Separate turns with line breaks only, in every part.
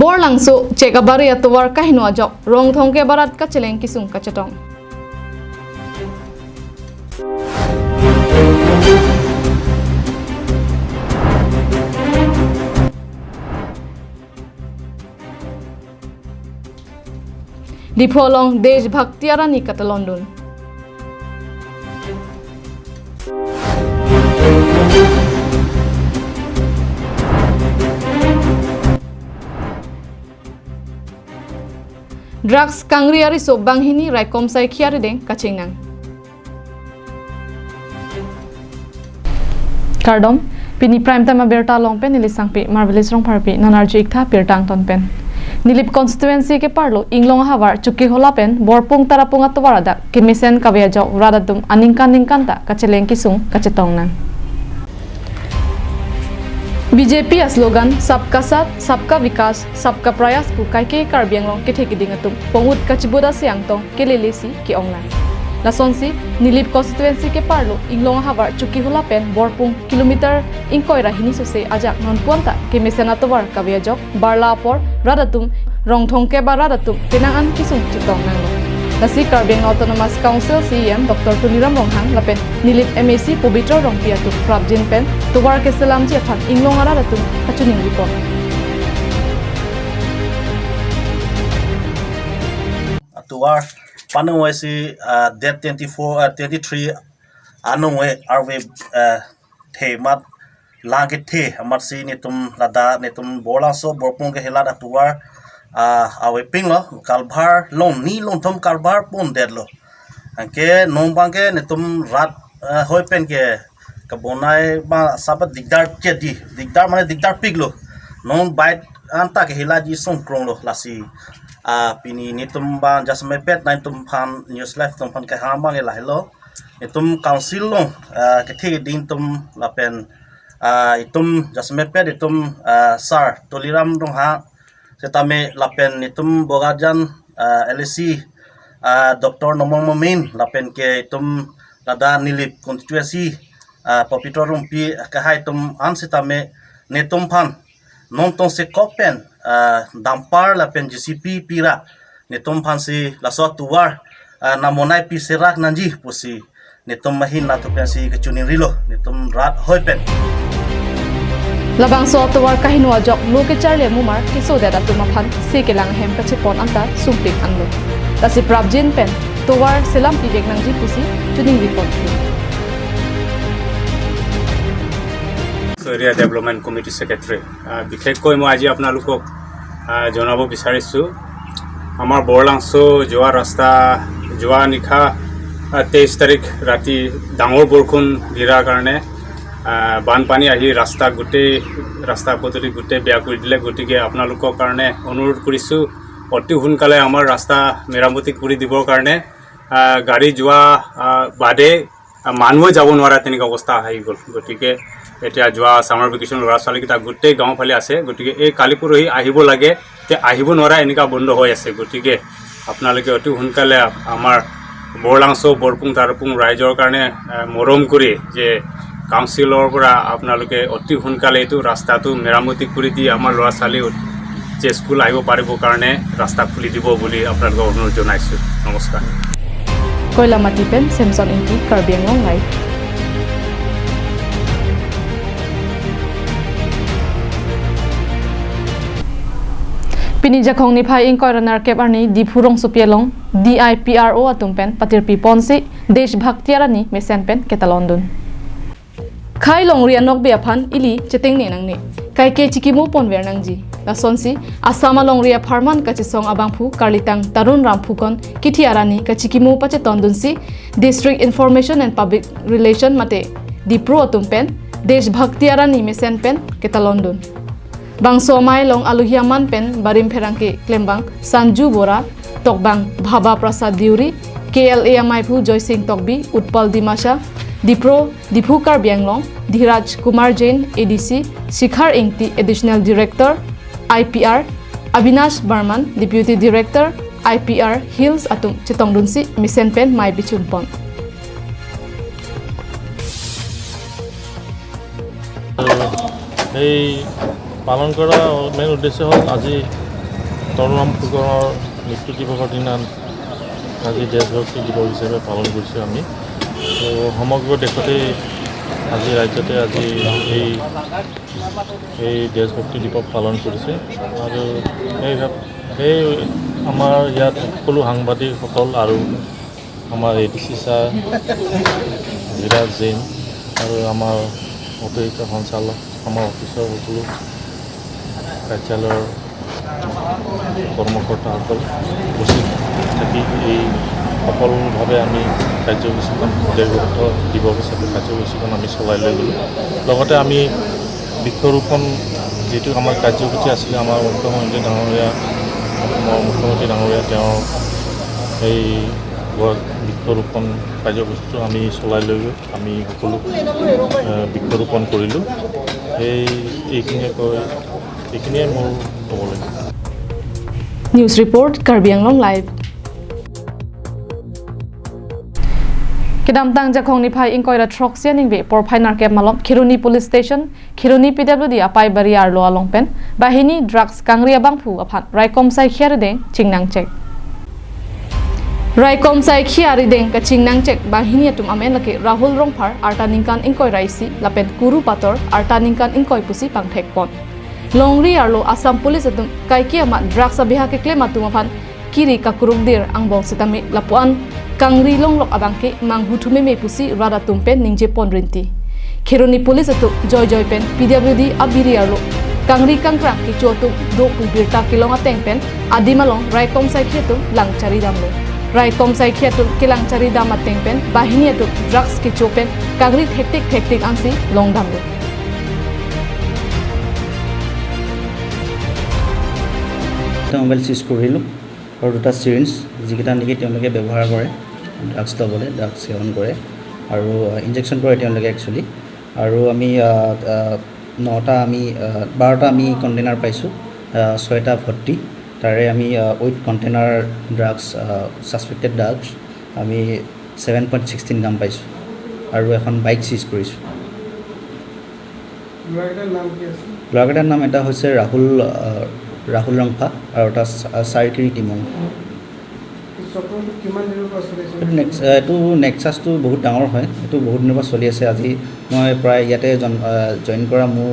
bor langsu cekabari atuwar kahinu ajok rong thongke barat ka cheleng kisung ka chatong Dipolong Desh Bhakti Arani kata London. Drugs kangriari so banghini raikom sai khiari deng kachengnang. Kardom pini prime time berta longpen nilisangpi marvelous rong parpi nanarji ikta pirtang tonpen. Nilip constituency ke parlo inglong hawar cuki holapen borpung tarapung atwarada kimisen kabejo radadum aningkan ta kacheleng kisung kacetong nang BJP slogan सबका साथ सबका विकास सबका प्रयास पुkai ke karbianglong ke thekiding atum pongut kachibuda siang tong ke lelesi ke onglang lasonsi nilip constituency ke parlo inglong hawar cuki holapen borpung kilometer inkoira hini sose ajak non puanta ke mesena towar kabejo barla por radatum rongthong ke baradatum penangan kisung chitong nang nasi Karbiang Autonomous Council CEM Dr. Tuniram Ronghang lapen nilip MAC Pobitro Rongpiatu Prabjin Pen tuwar ke selam jiafan inglong aradatum kachuning report
tuwar panungwe si date 23 anungwe arwe themat langit the amat si nitum lada nitum bolang so borpung ke helad tuwar awe pinglo kalbar long ni long thom kalbar pon dedlo anke nombang ke nitum rat hoi pen ke kabonai ba sabat digdar ke digdar mane digdar piglo non bait anta ke hilaji song krong lo lasi pini nitum ba jasme pet nai tum phan news live tum phan ke hambang e lahilo nitum council long ke the ding tum lapen itum jasme pet itum sar toliram dong ha setame lapen itum bogajan LC Dr. Nomong Mamin lapen ke itum lada nilip constituency popito rumpi kahai tum an setame netum phan non tong se kopen dampar lapen GCP pira netum phan si laso tuwar namonai pi serak nanji pusi netum mahin la tupen si kechunin rilo netum rat hoipen
labang so tuwar kahinu ajok loke charle mumar kiso data tumaphan se kelang hem kachepon anta sumpik anlo tasi Prabjin Pen tuwar selam pibek nangji pusi chuning report
Area Development Committee Secretary বিশেষকৈ মই আজি আপোনালোকক জনাব বিচাৰিছোঁ আমাৰ বৰলাংছো যোৱা ৰাস্তা যোৱা নিশা 23 তাৰিখ ৰাতি ডাঙৰ বৰষুণ দিয়াৰ কাৰণে বানপানী আহি ৰাস্তা পদূলি গোটেই বেয়া কৰি দিলে গতিকে আপোনালোকৰ কাৰণে অনুৰোধ কৰিছোঁ অতি সোনকালে আমাৰ ৰাস্তা মেৰামতি কৰি দিবৰ কাৰণে গাড়ী যোৱা বাদে মানুহ যাব নোৱাৰা তেনেকুৱা অৱস্থা আহি গ'ল গতিকে এতিয়া যোৱা সামাৰ ভেকেশ্যন ল'ৰা ছোৱালীকেইটা গোটেই গাঁও ফালে আছে গতিকে এই কালি পৰহি আহিব লাগে তে আহিব নোৱাৰা এনেকুৱা বন্ধ হৈ আছে গতিকে আপোনালোকে অতি সোনকালে আমাৰ বৰলাংছো বৰপুং তাৰপুং ৰাইজৰ কাৰণে মৰম কৰি যে কাউন্সিলৰ পৰা আপোনালোকে অতি সোনকালে এইটো ৰাস্তাটো মেৰামতি কৰি দি আমাৰ ল'ৰা ছোৱালী যে স্কুল আহিব পাৰিব কাৰণে ৰাস্তা খুলি দিব বুলি আপোনালোকক অনুৰোধ জনাইছোঁ নমস্কাৰ
Koilamati Pen Samson Inti Karbiang Live Pini jakong ni phai ingkoi ranar kep arni dipurong sopialong DIPRO atumpen patirpi ponsi Desh Bhakti Arani mesen pen ketalondun Khai long rianok biaphan ili cheteng ne nang ne kai ke chikimu ponwer nangji la sonsi asama long ria pharman kachisong abangphu karlitang tarun ramphukon kithi arani kachikimu pache tondunsi District Information and Public Relation mate dipro atumpen Desh Bhakti Arani mesen pen ketalondun Bangso mai long aluhiaman pen barim pherangke klembang Sanju Bora Tokbang Bhaba Prasad Diuri KLA Amaipu Joy Singh Tokbi Utpal Dimasha Dipro Dipu Karbiang Long Dhiraj Kumar Jain ADC Shikhar Ingti Additional Director IPR Avinash Barman Deputy Director IPR Hills Atum Chitongdunsi Misen Pen Mai Bichunpon
এই পালন কৰা main উদ্দেশ্য হ'ল আজি তৰুণৰাম ফুকনৰ মৃত্যু দিৱসৰ দিনা আজি দেশভক্তি দিৱস হিচাপে পালন কৰিছোঁ আমি। তো সমগ্ৰ দেশতে আজি ৰাজ্যতে আজি এই দেশভক্তি দিৱস পালন কৰিছে আৰু এই আমাৰ ইয়াত সকলো সাংবাদিকসকল আৰু আমাৰ ADC ছাৰ বিৰাজ জৈন আৰু আমাৰ অতিৰিক্ত সঞ্চালক আমাৰ অফিচৰ সকলো কাৰ্যালয়ৰ কৰ্মকৰ্তাসকল উপস্থিত থাকি এই সফলভাৱে আমি কাৰ্যসূচীখন দেশভক্তি দিৱস হিচাপে কাৰ্যসূচীখন আমি চলাই লৈ গ'লোঁ। লগতে আমি বৃক্ষৰোপণ যিটো আমাৰ কাৰ্যসূচী আছিলে আমাৰ মুখ্যমন্ত্ৰী ডাঙৰীয়া তেওঁৰ এই বৃক্ষৰোপণ কাৰ্যসূচীটো আমি চলাই লৈ গৈ আমি সকলো বৃক্ষৰোপণ কৰিলোঁ। এইখিনিয়ে মোৰ ক'ব লাগে।
News report Karbi Anglong live. Kedam tang jakong ni phai ingkoi ra throk sia ning be por phai nar kep malom Khiruni police station Khiruni PWD apai bari ar lo along pen bahini drugs kangria bangphu aphan raikom sai khiar deng chingnang check raikom sai khiar deng ka chingnang check bahini atum amen lake Rahul Rongphar arta ningkan ingkoi raisi lapen kuru pator arta ningkan ingkoi pusi pangthek pon longri arlo Assam police atum kaikia ma drugs abiha ke claim atum aphan kiri ka kurugdir ang bong sitami lapuan Kangri longlok abangke manghutume me pusi rada tumpen ningje ponrinti Khiruni police atu joy pen PWD abiri arlo Kangri kangkrang ki chotu do kubirta kilong atengpen adimalong raikom sai khietu langchari damlo raikom sai khietu kilangchari dam atengpen bahini atu drugs ki chopen Kangri hektik ansi long damlo
mobile চিজ কৰিলোঁ আৰু দুটা syringe যিকেইটা নেকি তেওঁলোকে ব্যৱহাৰ কৰে drugs ল'বলৈ ড্ৰাগছ সেৱন কৰে আৰু ইনজেকশ্যন কৰে তেওঁলোকে একচুৱেলি আৰু আমি 12টা আমি কণ্টেইনাৰ পাইছোঁ 6টা ভৰ্তি তাৰে আমি with container drugs suspected drugs আমি 7.16 গ্ৰাম পাইছোঁ আৰু এখন বাইক চিজ কৰিছোঁ। ল'ৰাকেইটাৰ নাম এটা হৈছে ৰাহুল ৰংফা আৰু এটা চাৰিকিৰি টিমং। এইটো নেক্সাছটো বহুত ডাঙৰ হয়, এইটো বহুত দিনৰ পৰা চলি আছে। আজি মই প্ৰায় ইয়াতে জইন কৰা মোৰ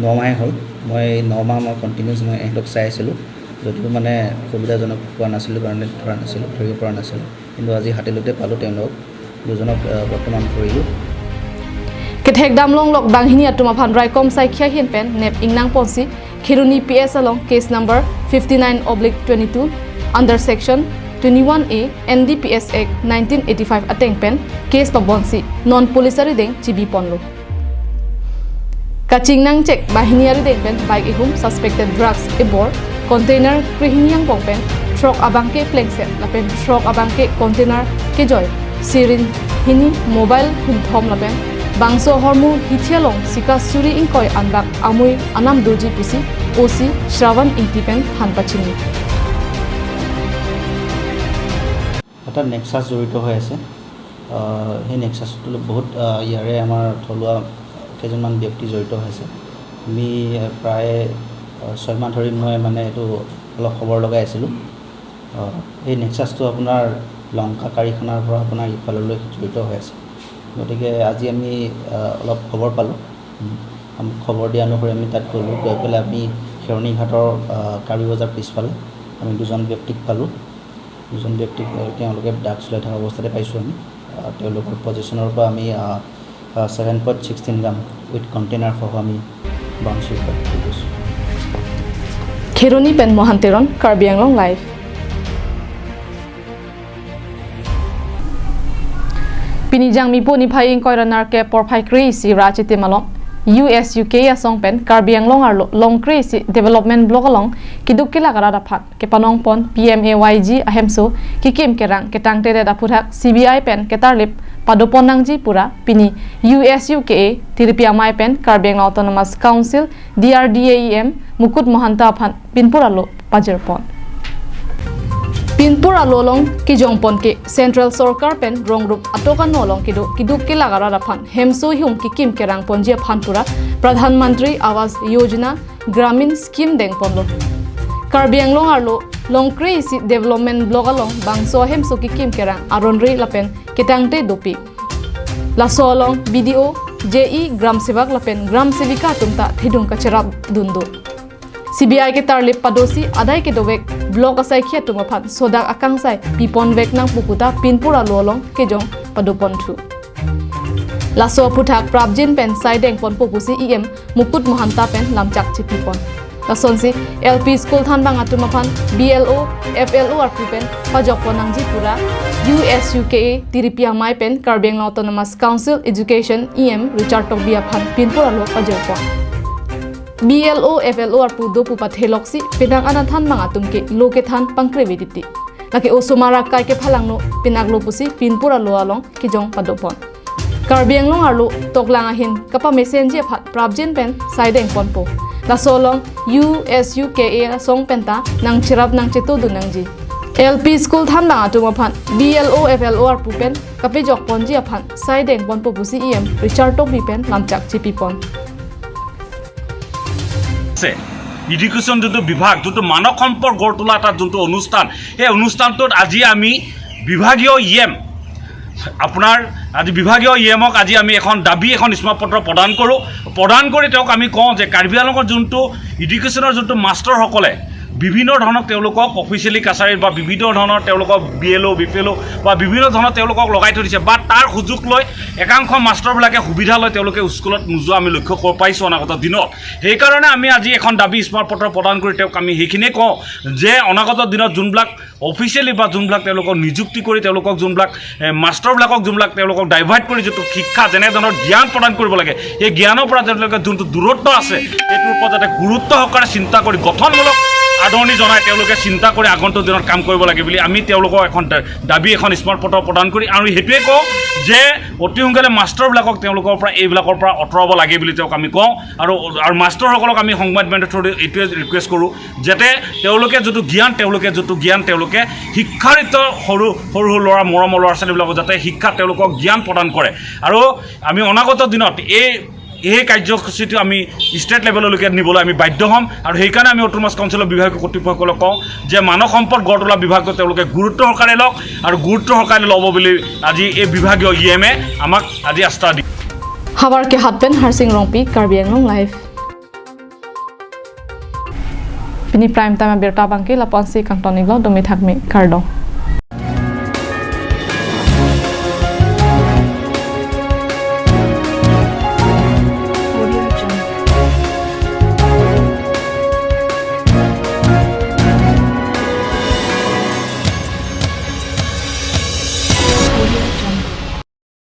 9 মাহে হ'ল। মই 9 মাহ মই কণ্টিনিউছ মই ইহঁতক চাই আছিলোঁ, যদিও মানে সুবিধাজনক পোৱা নাছিলোঁ কাৰণে ধৰিব পৰা নাছিলোঁ, কিন্তু আজি হাতেলোতে পালোঁ। তেওঁলোকক দুজনক বৰ্তমান ধৰিলোঁ।
Kethek damlong lok banghini atuma phan raikom sai khia hin pen nep ingnang ponsi Khiruni PS along case number 59/22 under section 21A NDPS Act 1985 ateng pen case pabonsi non policary deng chibi ponlo kachingnang check bahiniari deng pen bike ihum suspected drugs ebor container krihiniang pong pen truck abangke plengset lapen truck abangke container ke joy sirin hini mobile hum lapen Bangso hormu hithialong sikasuri ingkoi anbak amui anam doji pusi OC Shravan Intipen hanpachini
এটা nexus জড়িত হৈ আছে। সেই নেক্সাছটো বহুত ইয়াৰে আমাৰ থলুৱা কেইজনমান ব্যক্তি জড়িত হৈছে। আমি প্ৰায় 6 মাহ ধৰি মই মানে এইটো অলপ খবৰ লগাই আছিলোঁ। এই নেক্সাছটো আপোনাৰ লংকা কাৰিখানাৰ পৰা আপোনাৰ ইফাললৈ জড়িত হৈ আছে। গতিকে আজি আমি অলপ খবৰ পালোঁ। খবৰ দিয়া অনুসৰি আমি তাত গ'লোঁ। গৈ পেলাই আমি খেৰণি ঘাটৰ কাৰি বজাৰ পিছফালে আমি দুজন ব্যক্তিক পালোঁ। দুজন ব্যক্তিক তেওঁলোকে ড্ৰাগছ লৈ থকা অৱস্থাতে পাইছোঁ আমি। তেওঁলোকৰ পজিশ্যনৰ পৰা আমি 7.16 গ্ৰাম উইথ কণ্টেইনাৰ সহ আমি বাউন্সি কৰিছোঁ।
Khiruni pen mohanteron Karbi Anglong live. Pinijang mipo ni phai ing koiranar ke por phai kri si rachite malong US UK asong pen Karbi Anglong arlo long kri si development block along kiduk kila gara daphat ke panong pon PMAYG ahemso kikim kerang ketang tere daputhak CBI pen ketarlip padoponangji pura pini US UK tiripi amai pen Karbi Anglong Autonomous Council DRDAEM Mukut Mohanta aphan pinpura lo pajerpon Pinpura lolong ki jongpon ke Central Sarkar pen ronggrup atokan nolong kiduk ke lagara raphan hemso hum ki kim kerang ponje phanpura Pradhan Mantri Awas Yojana Gramin Scheme deng ponlo Karbi Anglong arlo longkre isi development block along bangso hem so kim kerang aronri lapen ketangte dopi la solong BDO JE gram sevak lapen gram sevika tumta thidung kacharap dundu CBI ke tarlip padosi adai ke dowek block asai khia tuma phat sodak akang sai pipon vek nang pukuta pinpura lolong ke jong padopon thu laso puthak prabjin pen saideng pon popusi em mukut mohanta pen lamchak chipipon lasonsi LP school than bang atuma phan BLO FLO ar pen pajok ponangji pura USUKA tiripia mai pen Karbeng Autonomous Council Education EM Richard Tobia phan pinpura lo pajok BLO FLO ar pu do pu patheloksi pinang anathan mang atum ke loke than pangkre vediti laki osumara kai ke phalangno pinaglo pusi pinpura lo along ki jong padopon Karbeng long arlo toklang ahin kapa messenger phat prabjin pen saideng ponpo la solong USUKA song penta nang chirap nang cheto du nangji LP school than bang atuma phan BLO FLO ar pu pen kape jok ponji aphan saideng ponpo pusi EM Richard Tobi pen lamchak chipi pon
education যোনটো বিভাগ যোনটো মানৱ সম্পদ গঢ় তোলা এটা যোনটো অনুষ্ঠান সেই অনুষ্ঠানটোত আজি আমি বিভাগীয় ইএম আপোনাৰ আজি বিভাগীয় ইএমক আজি আমি এখন দাবী এখন স্মাৰকপত্ৰ প্ৰদান কৰি তেওঁক আমি কওঁ যে কাৰ্বি আংলঙৰ যোনটো এডুকেশ্যনৰ যোনটো মাষ্টৰসকলে বিভিন্ন ধৰণৰ তেওঁলোকক অফিচিয়েলি কাছাৰীত বা বিভিন্ন ধৰণৰ তেওঁলোকক BLO BPLO বা বিভিন্ন ধৰণৰ তেওঁলোকক লগাই থৈ দিছে বা তাৰ সুযোগ লৈ একাংশ মাষ্টৰবিলাকে সুবিধা লৈ তেওঁলোকে স্কুলত নোযোৱা আমি লক্ষ্য কৰিব পাইছোঁ অনাগত দিনত সেইকাৰণে আমি আজি এখন দাবী স্মাৰকপত্ৰ প্ৰদান কৰি তেওঁক আমি সেইখিনিয়ে কওঁ যে অনাগত দিনত যোনবিলাক অফিচিয়েলি বা যোনবিলাক তেওঁলোকক নিযুক্তি কৰি তেওঁলোকক যোনবিলাক মাষ্টৰবিলাকক যোনবিলাক তেওঁলোকক ডাইভাৰ্ট কৰি যিটো শিক্ষা যেনেধৰণৰ জ্ঞান প্ৰদান কৰিব লাগে সেই জ্ঞানৰ পৰা তেওঁলোকে যোনটো দূৰত্ব আছে সেইটোৰ ওপৰত যাতে গুৰুত্ব সহকাৰে চিন্তা কৰি গঠনমূলক আদৰণি জনাই তেওঁলোকে চিন্তা কৰি আগন্তুক দিনত কাম কৰিব লাগে বুলি আমি তেওঁলোকক এখন দাবী এখন স্মাৰকপত্ৰ প্ৰদান কৰি আৰু সেইটোৱে কওঁ যে অতি সোনকালে মাষ্টৰবিলাকক তেওঁলোকৰ পৰা এইবিলাকৰ পৰা আঁতৰাব লাগে বুলি তেওঁক আমি কওঁ আৰু মাষ্টৰসকলক আমি সংবাদ মাধ্যমৰ থ্ৰুদি এইটোৱে ৰিকুৱেষ্ট কৰোঁ যাতে তেওঁলোকে যিটো জ্ঞান তেওঁলোকে শিক্ষাৰিত সৰু সৰু ল'ৰা মৰমৰ ল'ৰা ছোৱালীবিলাকক যাতে শিক্ষা তেওঁলোকক জ্ঞান প্ৰদান কৰে আৰু আমি অনাগত দিনত এই কাৰ্যসূচীটো আমি ষ্টেট লেভেললৈকে নিবলৈ আমি বাধ্য হ'ম আৰু সেইকাৰণে আমি অটোনমাছ কাউন্সিলৰ বিভাগীয় কৰ্তৃপক্ষসকলক কওঁ যে মানৱ সম্পদ গঢ় তোলা বিভাগটো তেওঁলোকে গুৰুত্ব সহকাৰে লওক আৰু গুৰুত্ব সহকাৰে ল'ব বুলি আজি এই বিভাগীয় ইএমে আমাক আজি আস্থা দি
হাৱাৰ কে হাতপেন হাৰসিং ৰংপি কাৰ্বি আংলং লাইভ পিনি প্ৰাইম টাইম বেৰটা বাংকি লাপনসি কাংটনিগলো দমি থাকমি কাৰ্ডং